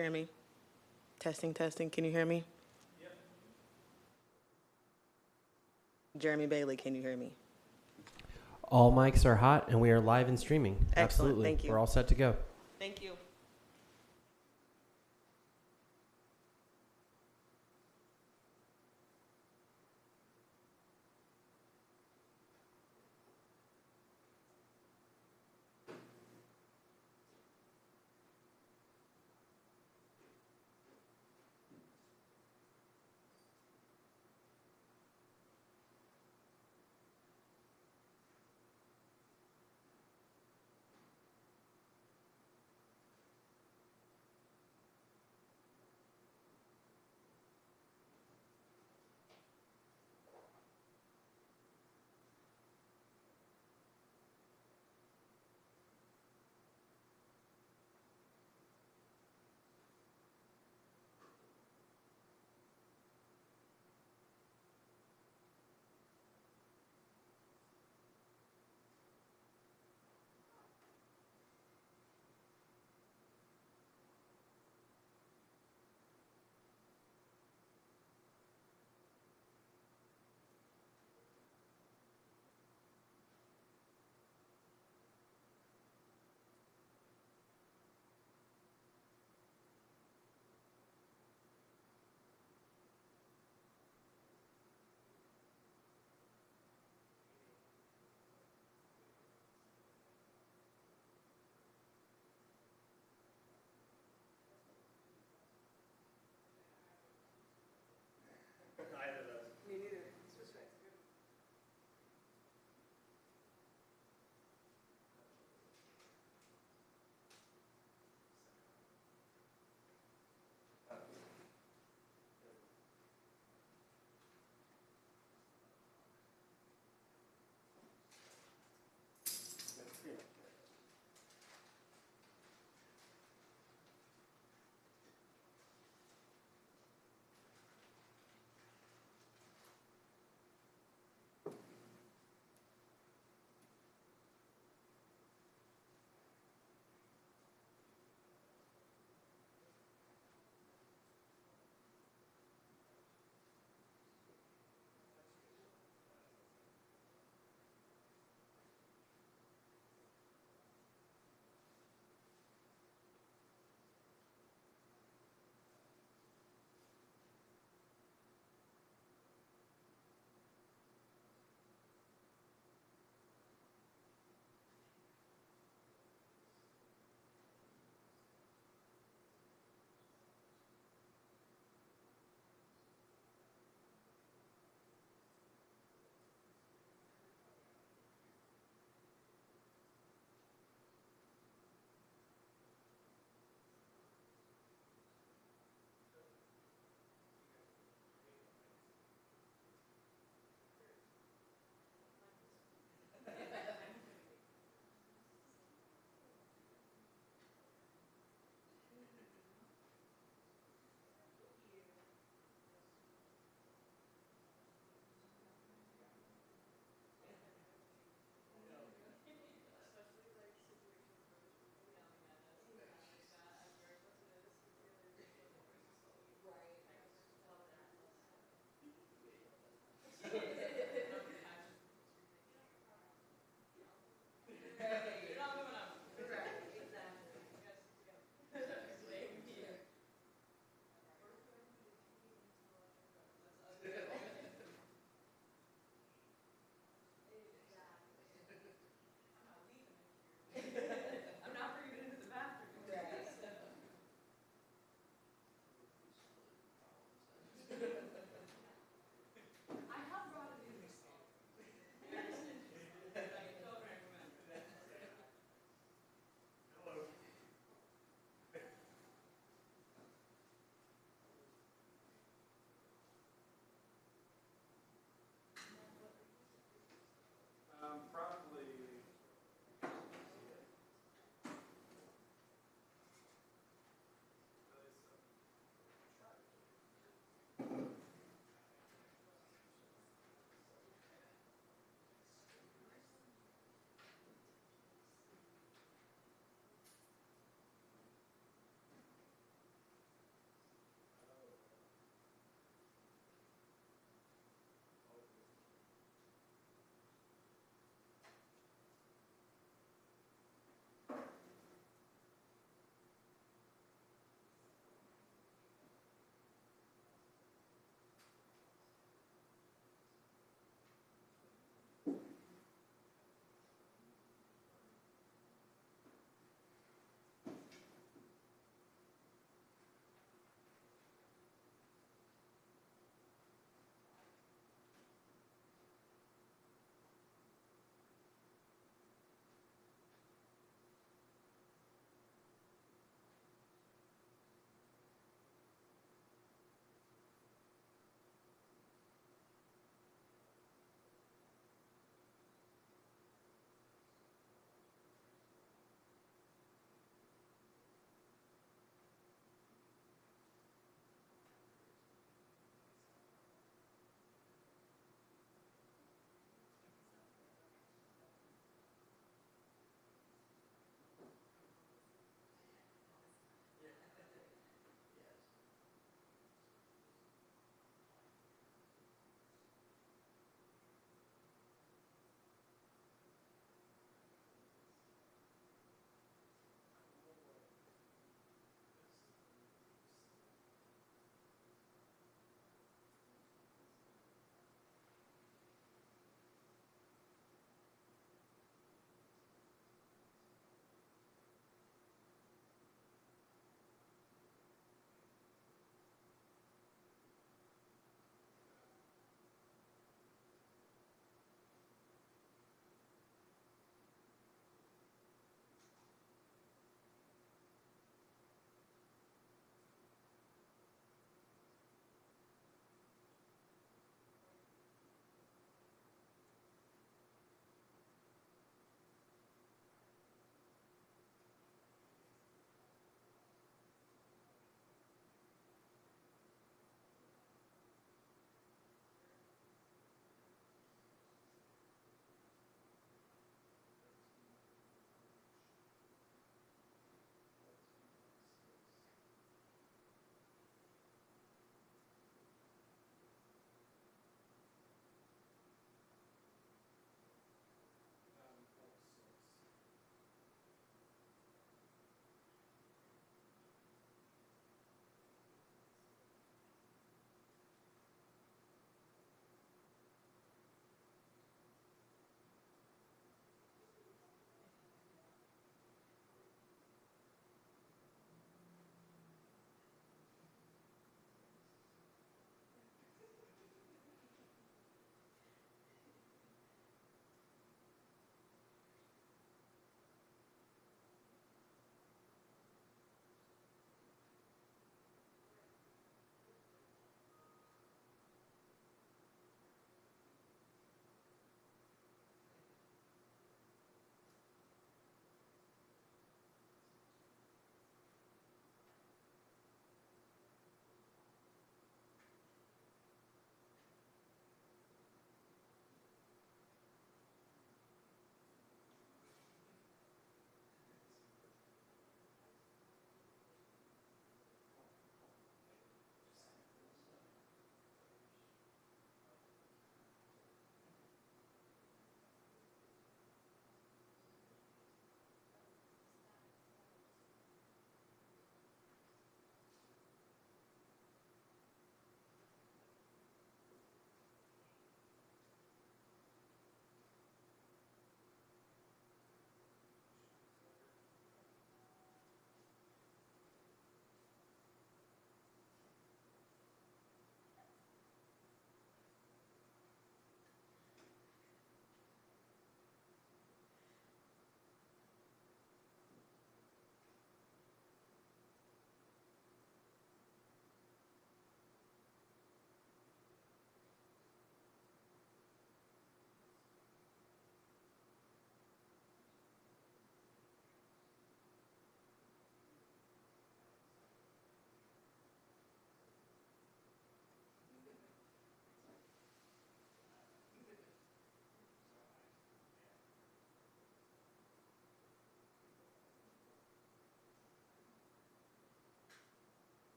Hear me? Testing, testing. Can you hear me? Jeremy Bailey, can you hear me? All mics are hot and we are live and streaming. Excellent. Absolutely. Thank you. We're all set to go. Thank you.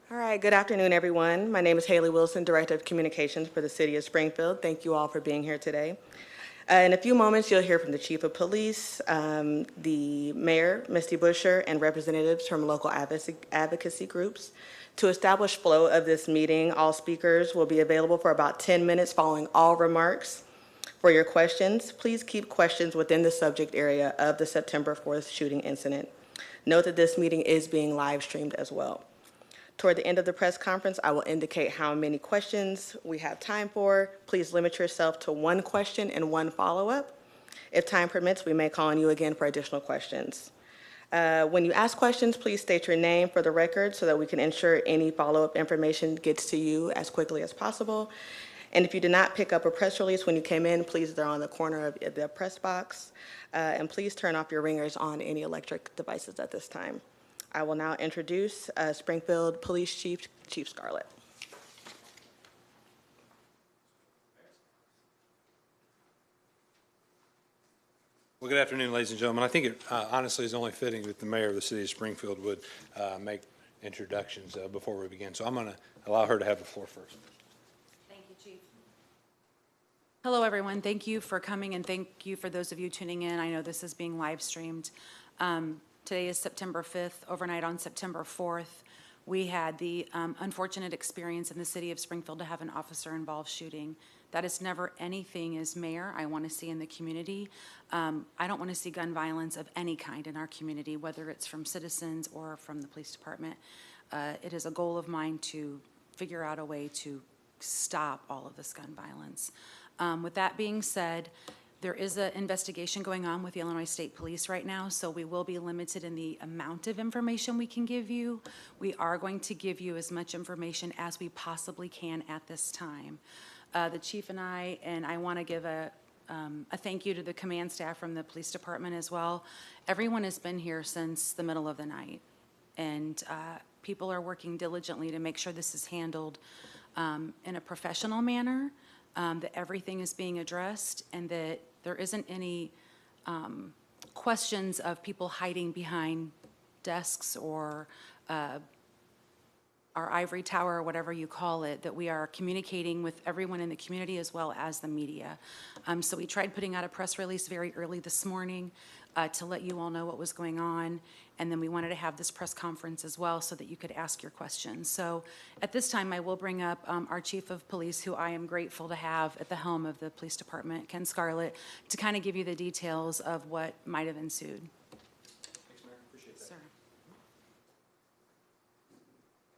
All right, good afternoon, everyone. My name is Haley Wilson, Director of Communications for the City of Springfield. Thank you all for being here today. In a few moments, you'll hear from the Chief of Police, the Mayor, Misty Busher, and representatives from local advocacy groups. To establish flow of this meeting, all speakers will be available for about 10 minutes following all remarks. For your questions, please keep questions within the subject area of the September 4th shooting incident. Note that this meeting is being live streamed as well. Toward the end of the press conference, I will indicate how many questions we have time for. Please limit yourself to one question and one follow-up. If time permits, we may call on you again for additional questions. When you ask questions, please state your name for the record so that we can ensure any follow-up information gets to you as quickly as possible. And if you did not pick up a press release when you came in, please, they're on the corner of the press box. And please turn off your ringers on any electric devices at this time. I will now introduce Springfield Police Chief Scarlett. Well, good afternoon, ladies and gentlemen. I think it honestly is only fitting that the mayor of the city of Springfield would make introductions before we begin. So I'm going to allow her to have the floor first. Thank you, Chief. Hello, everyone. Thank you for coming, and thank you for those of you tuning in. I know this is being live streamed. Today is September 5th. Overnight on September 4th, we had the unfortunate experience in the city of Springfield to have an officer-involved shooting. That is never anything as mayor I want to see in the community. I don't want to see gun violence of any kind in our community, whether it's from citizens or from the police department. It is a goal of mine to figure out a way to stop all of this gun violence. With that being said, there is an investigation going on with the Illinois State Police right now, so we will be limited in the amount of information we can give you. We are going to give you as much information as we possibly can at this time. The chief and I want to give a thank you to the command staff from the police department as well. Everyone has been here since the middle of the night, and people are working diligently to make sure this is handled in a professional manner, that everything is being addressed, and that there isn't any questions of people hiding behind desks or our ivory tower, or whatever you call it, that we are communicating with everyone in the community as well as the media. So we tried putting out a press release very early this morning to let you all know what was going on, and then we wanted to have this press conference as well so that you could ask your questions. So at this time, I will bring up our Chief of Police, who I am grateful to have at the helm of the police department, Ken Scarlett, to kind of give you the details of what might have ensued. Thanks, Mayor. Appreciate that. Sir.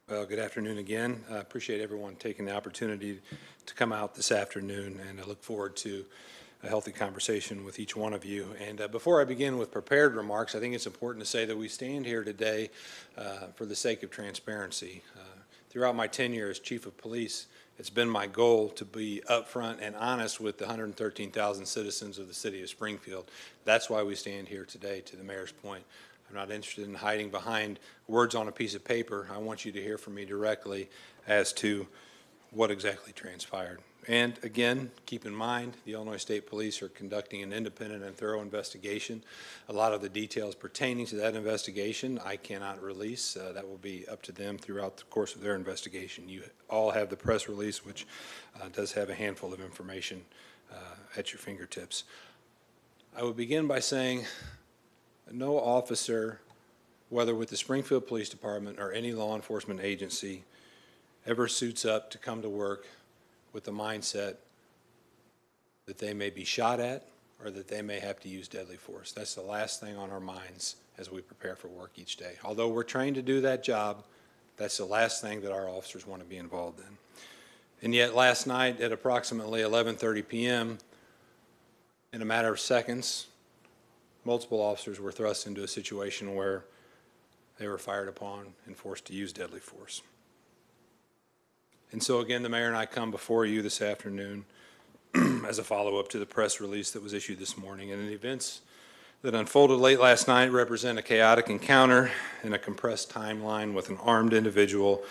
Well, good afternoon again. I appreciate everyone taking the opportunity to come out this afternoon, and I look forward to a healthy conversation with each one of you. And before I begin with prepared remarks, I think it's important to say that we stand here today for the sake of transparency. Throughout my tenure as Chief of Police, it's been my goal to be upfront and honest with the 113,000 citizens of the city of Springfield. That's why we stand here today, to the mayor's point. I'm not interested in hiding behind words on a piece of paper. I want you to hear from me directly as to what exactly transpired. And again, keep in mind, the Illinois State Police are conducting an independent and thorough investigation. A lot of the details pertaining to that investigation I cannot release. That will be up to them throughout the course of their investigation. You all have the press release, which does have a handful of information at your fingertips. I would begin by saying no officer, whether with the Springfield Police Department or any law enforcement agency, ever suits up to come to work with the mindset that they may be shot at or that they may have to use deadly force. That's the last thing on our minds as we prepare for work each day. Although we're trained to do that job, that's the last thing that our officers want to be involved in. And yet last night at approximately 11:30 p.m., in a matter of seconds, multiple officers were thrust into a situation where they were fired upon and forced to use deadly force. And so again, the mayor and I come before you this afternoon as a follow-up to the press release that was issued this morning. And the events that unfolded late last night represent a chaotic encounter in a compressed timeline with an armed individual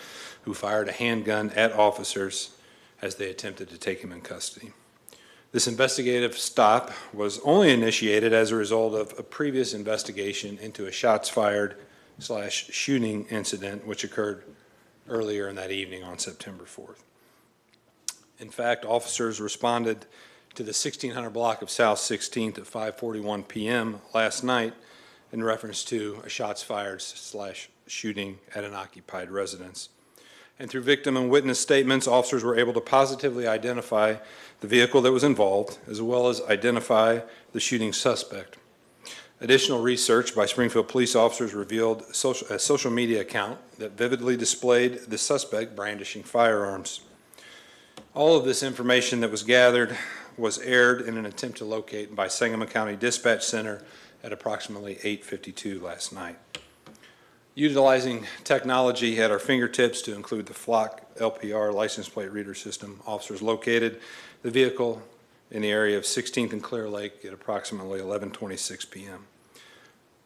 who fired a handgun at officers as they attempted to take him in custody. This investigative stop was only initiated as a result of a previous investigation into a shots fired / shooting incident which occurred earlier in that evening on September 4th. In fact, officers responded to the 1600 block of South 16th at 5:41 p.m. last night in reference to a shots fired / shooting at an occupied residence. And through victim and witness statements, officers were able to positively identify the vehicle that was involved, as well as identify the shooting suspect. Additional research by Springfield police officers revealed a social media account that vividly displayed the suspect brandishing firearms. All of this information that was gathered was aired in an attempt to locate by Sangamon County Dispatch Center at approximately 8:52 last night. Utilizing technology at our fingertips to include the Flock LPR license plate reader system, officers located the vehicle in the area of 16th and Clear Lake at approximately 11:26 p.m.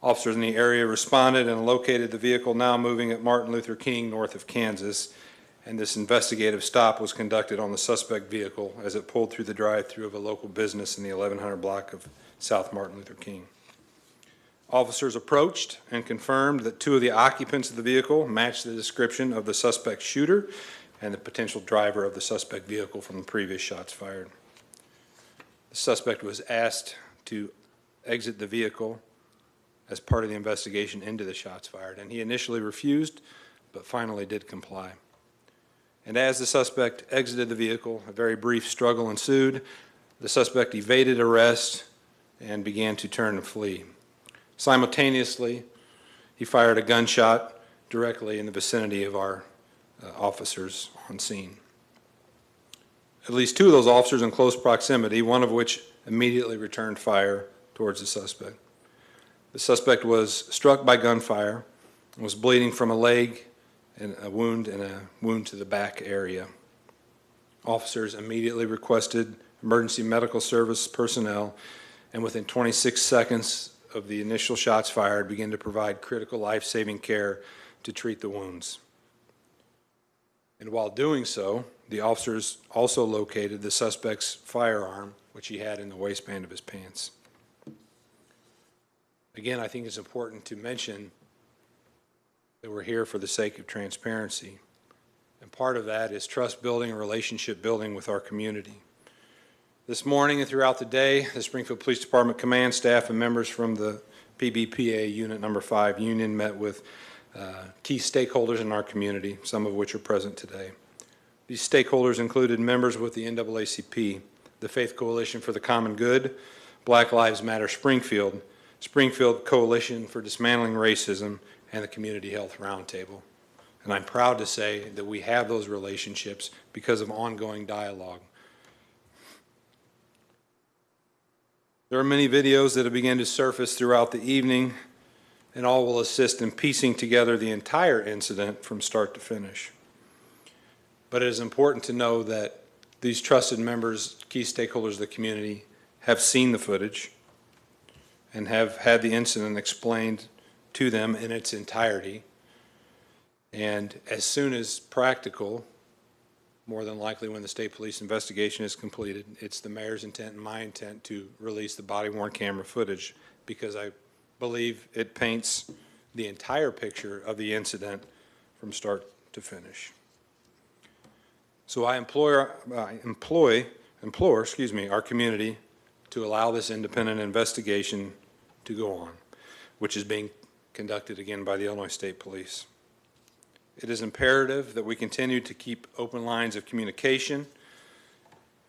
Officers in the area responded and located the vehicle now moving at Martin Luther King north of Kansas, and this investigative stop was conducted on the suspect vehicle as it pulled through the drive-thru of a local business in the 1100 block of South Martin Luther King. Officers approached and confirmed that 2 of the occupants of the vehicle matched the description of the suspect shooter and the potential driver of the suspect vehicle from the previous shots fired. The suspect was asked to exit the vehicle as part of the investigation into the shots fired, and he initially refused, but finally did comply. And as the suspect exited the vehicle, a very brief struggle ensued. The suspect evaded arrest and began to turn and flee. Simultaneously, he fired a gunshot directly in the vicinity of our officers on scene. At least 2 of those officers in close proximity, one of which immediately returned fire towards the suspect. The suspect was struck by gunfire and was bleeding from a leg and a wound to the back area. Officers immediately requested emergency medical service personnel, and within 26 seconds of the initial shots fired, began to provide critical life-saving care to treat the wounds. And while doing so, the officers also located the suspect's firearm, which he had in the waistband of his pants. Again, I think it's important to mention that we're here for the sake of transparency. And part of that is trust building and relationship building with our community. This morning and throughout the day, the Springfield Police Department command staff and members from the PBPA Unit Number 5 Union met with key stakeholders in our community, some of which are present today. These stakeholders included members with the NAACP, the Faith Coalition for the Common Good, Black Lives Matter Springfield, Springfield Coalition for Dismantling Racism, and the Community Health Roundtable. And I'm proud to say that we have those relationships because of ongoing dialogue. There are many videos that have begun to surface throughout the evening, and all will assist in piecing together the entire incident from start to finish. But it is important to know that these trusted members, key stakeholders of the community, have seen the footage and have had the incident explained to them in its entirety. And as soon as practical, more than likely when the state police investigation is completed, it's the mayor's intent and my intent to release the body-worn camera footage, because I believe it paints the entire picture of the incident from start to finish. So I implore our community to allow this independent investigation to go on, which is being conducted again by the Illinois State Police. It is imperative that we continue to keep open lines of communication,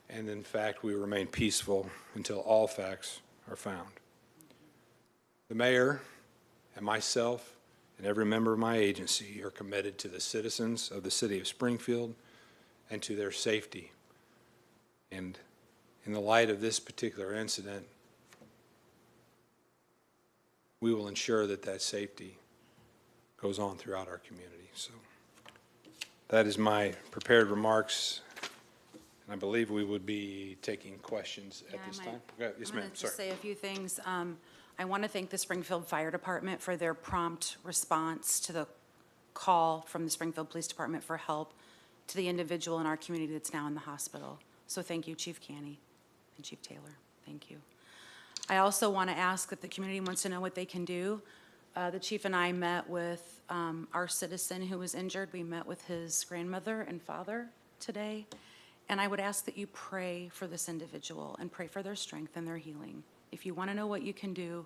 and in fact, we remain peaceful until all facts are found. The mayor and myself and every member of my agency are committed to the citizens of the city of Springfield and to their safety. And in the light of this particular incident, we will ensure that that safety goes on throughout our community. So that is my prepared remarks, and I believe we would be taking questions at this time. Yes, ma'am. I wanted to say a few things. I want to thank the Springfield Fire Department for their prompt response to the call from the Springfield Police Department for help to the individual in our community that's now in the hospital. So thank you, Chief Canny and Chief Taylor. Thank you. I also want to ask, if the community wants to know what they can do, The chief and I met with our citizen who was injured. We met with his grandmother and father today. And I would ask that you pray for this individual and pray for their strength and their healing. If you want to know what you can do,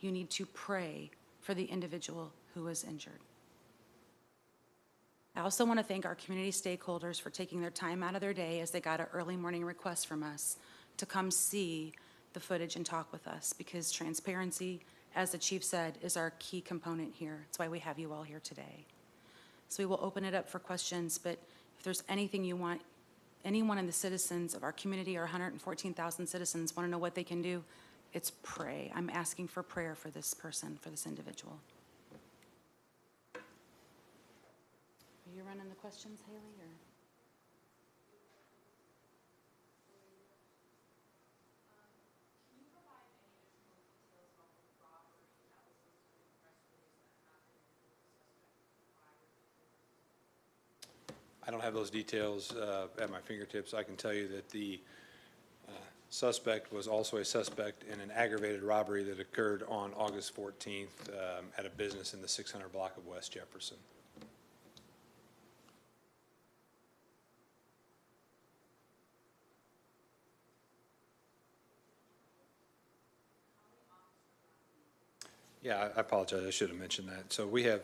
you need to pray for the individual who was injured. I also want to thank our community stakeholders for taking their time out of their day as they got an early morning request from us to come see the footage and talk with us, because transparency, as the chief said, is our key component here. That's why we have you all here today. So we will open it up for questions, but if there's anything you want, anyone in the citizens of our community, our 114,000 citizens, want to know what they can do, it's pray. I'm asking for prayer for this person, for this individual. Are you running the questions, Haley, or? I don't have those details at my fingertips. I can tell you that the suspect was also a suspect in an aggravated robbery that occurred on August 14th at a business in the 600 block of West Jefferson. Yeah, I apologize. I should have mentioned that. So we have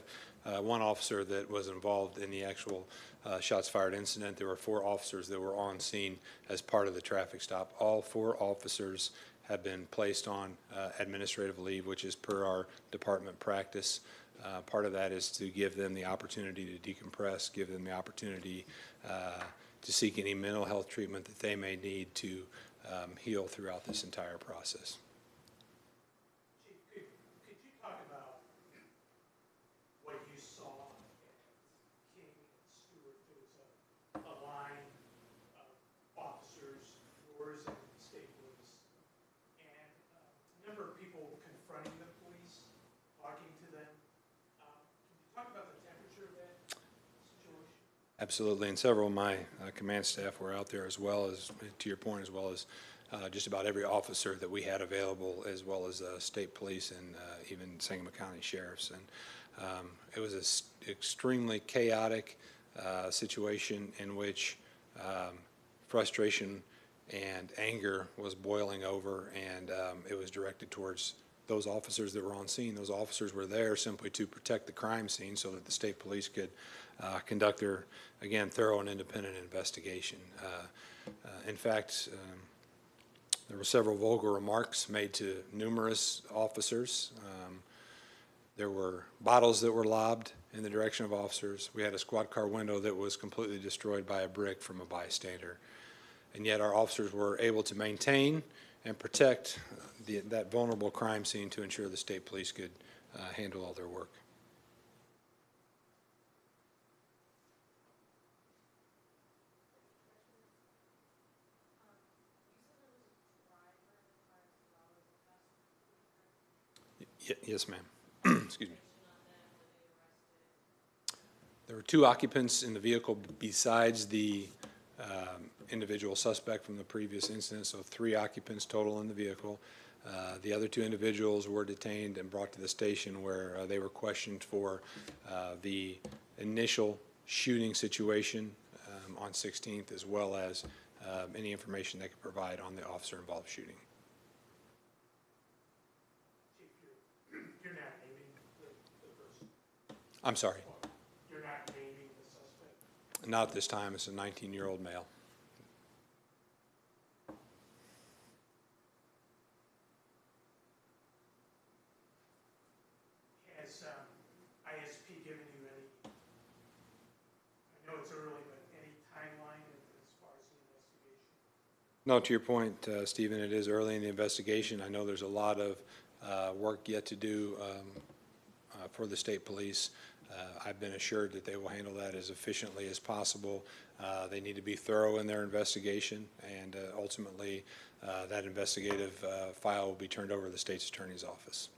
one officer that was involved in the actual shots fired incident. There were 4 officers that were on scene as part of the traffic stop. All 4 officers have been placed on administrative leave, which is per our department practice. Part of that is to give them the opportunity to decompress, give them the opportunity to seek any mental health treatment that they may need to heal throughout this entire process. Could you talk about what you saw at King and Stewart? There was a line of officers, yours and state police, and a number of people confronting the police, talking to them. Can you talk about the temperature of that situation? Absolutely, and several of my command staff were out there, as well as, to your point, as well as just about every officer that we had available, as well as state police and even Sangamon County sheriffs. And it was an extremely chaotic situation in which frustration and anger was boiling over, and it was directed towards those officers that were on scene. Those officers were there simply to protect the crime scene so that the state police could conduct their, again, thorough and independent investigation. In fact, there were several vulgar remarks made to numerous officers. There were bottles that were lobbed in the direction of officers. We had a squad car window that was completely destroyed by a brick from a bystander. And yet our officers were able to maintain and protect that vulnerable crime scene to ensure the state police could handle all their work. Yes, ma'am. Excuse me. There were 2 occupants in the vehicle besides the individual suspect from the previous incident, so 3 occupants total in the vehicle. The other 2 individuals were detained and brought to the station where they were questioned for the initial shooting situation on 16th, as well as any information they could provide on the officer-involved shooting. You're not naming the person? I'm sorry. You're not naming the suspect? Not at this time. It's a 19-year-old male. Has ISP given you any, I know it's early, but any timeline as far as the investigation? No, to your point, Stephen, it is early in the investigation. I know there's a lot of work yet to do for the state police. I've been assured that they will handle that as efficiently as possible. They need to be thorough in their investigation, and ultimately that investigative file will be turned over to the state's attorney's office.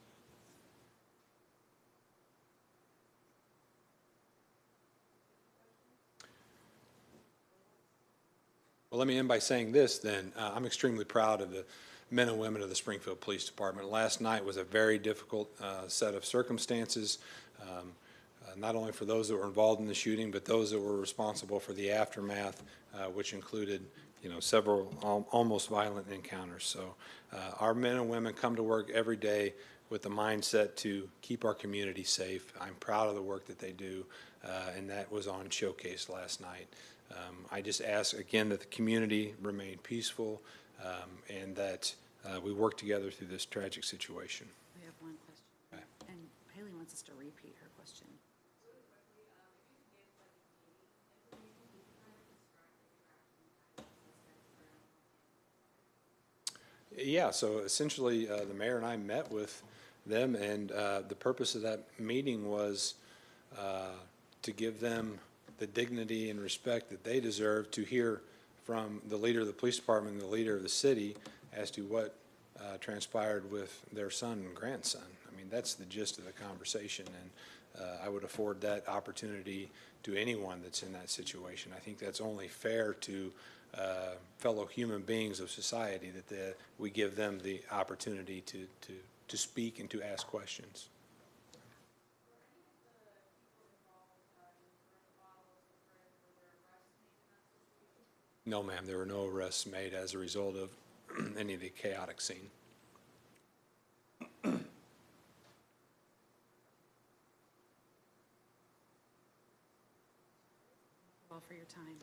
Well, let me end by saying this then. I'm extremely proud of the men and women of the Springfield Police Department. Last night was a very difficult set of circumstances, not only for those that were involved in the shooting, but those that were responsible for the aftermath, which included, several almost violent encounters. So our men and women come to work every day with the mindset to keep our community safe. I'm proud of the work that they do, and that was on showcase last night. I just ask again that the community remain peaceful, and that we work together through this tragic situation. We have one question. And Haley wants us to repeat her question. Yeah, so essentially, the mayor and I met with them, and the purpose of that meeting was to give them the dignity and respect that they deserve, to hear from the leader of the police department and the leader of the city as to what transpired with their son and grandson. I mean, that's the gist of the conversation, and I would afford that opportunity to anyone that's in that situation. I think that's only fair to fellow human beings of society, that we give them the opportunity to speak and to ask questions. No, ma'am, there were no arrests made as a result of any of the chaotic scene. All for your time.